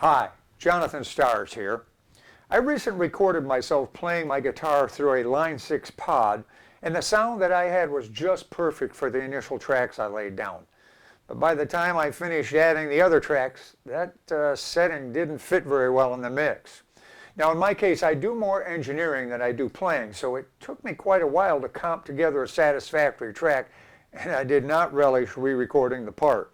Hi, Jonathan Stars here. I recently recorded myself playing my guitar through a Line 6 pod, and the sound that I had was just perfect for the initial tracks I laid down. But by the time I finished adding the other tracks, that setting didn't fit very well in the mix. Now in my case, I do more engineering than I do playing, so it took me quite a while to comp together a satisfactory track, and I did not relish re-recording the part.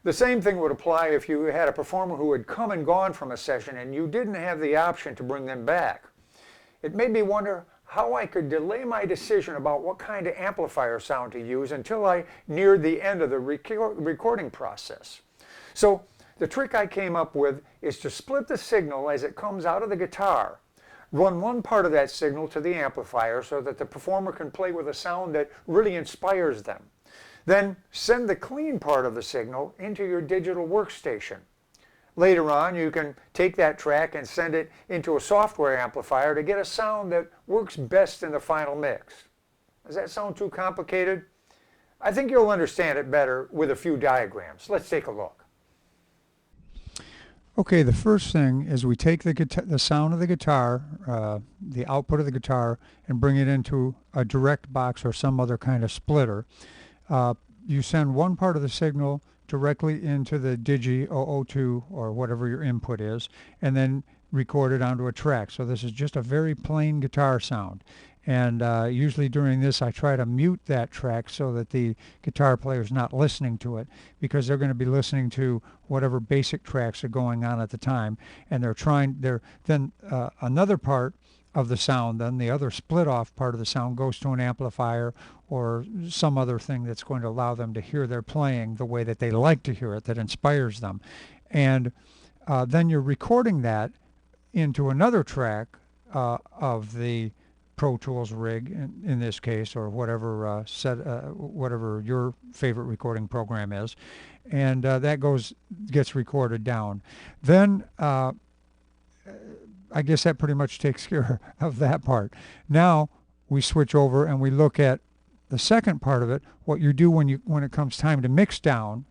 The same thing would apply if you had a performer who had come and gone from a session and you didn't have the option to bring them back. It made me wonder how I could delay my decision about what kind of amplifier sound to use until I neared the end of the recording process. So the trick I came up with is to split the signal as it comes out of the guitar. Run one part of that signal to the amplifier so that the performer can play with a sound that really inspires them. Then send the clean part of the signal into your digital workstation. Later on, you can take that track and send it into a software amplifier to get a sound that works best in the final mix. Does that sound too complicated? I think you'll understand it better with a few diagrams. Let's take a look. Okay, the first thing is we take the sound of the guitar, the output of the guitar, and bring it into a direct box or some other kind of splitter. You send one part of the signal directly into the Digi 002 or whatever your input is, and then record it onto a track. So this is just a very plain guitar sound. And usually during this I try to mute that track so that the guitar player is not listening to it, because they're going to be listening to whatever basic tracks are going on at the time, and then another part of the sound, then the other split off part of the sound goes to an amplifier or some other thing that's going to allow them to hear their playing the way that they like to hear it, that inspires them. And then you're recording that into another track of the Pro Tools rig in this case, or whatever whatever your favorite recording program is, and that gets recorded down. Then I guess that pretty much takes care of that part. Now we switch over and we look at the second part of it. What you do when it comes time to mix down,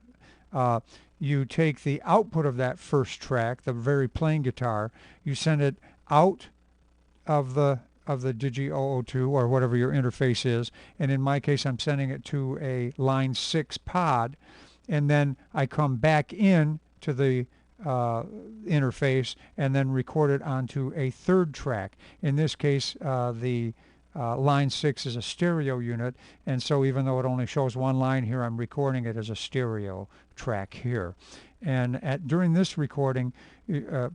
you take the output of that first track, the very plain guitar, you send it out of the Digi 002 or whatever your interface is, and in my case I'm sending it to a Line 6 pod, and then I come back in to the interface and then record it onto a third track. In this case, the Line 6 is a stereo unit, and so even though it only shows one line here, I'm recording it as a stereo track here. And during this recording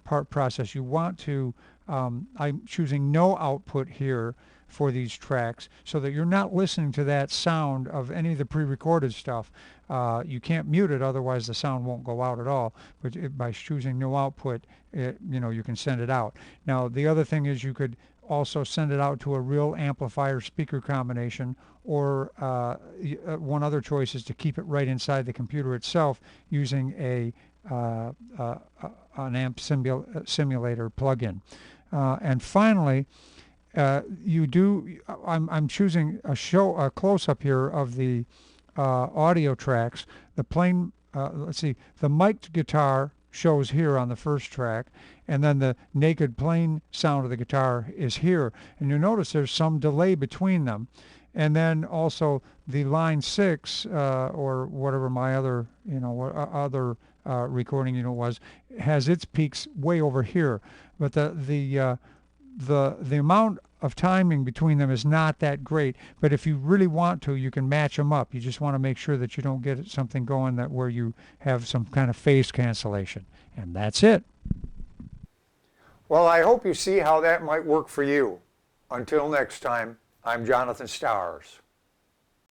process, you want to, I'm choosing no output here for these tracks so that you're not listening to that sound of any of the pre-recorded stuff. You can't mute it, otherwise the sound won't go out at all. But by choosing no output, you can send it out. Now the other thing is you could also send it out to a real amplifier speaker combination, or one other choice is to keep it right inside the computer itself using an amp simulator plugin. And finally, I'm choosing a close-up here of the audio tracks. The plain, the mic'd guitar shows here on the first track, and then the naked plain sound of the guitar is here. And you notice there's some delay between them. And then also the Line 6 or whatever my other recording unit was, has its peaks way over here. But the amount of timing between them is not that great, but if you really want to, you can match them up. You just want to make sure that you don't get something going where you have some kind of phase cancellation. And that's it. Well, I hope you see how that might work for you. Until next time, I'm Jonathan Stars.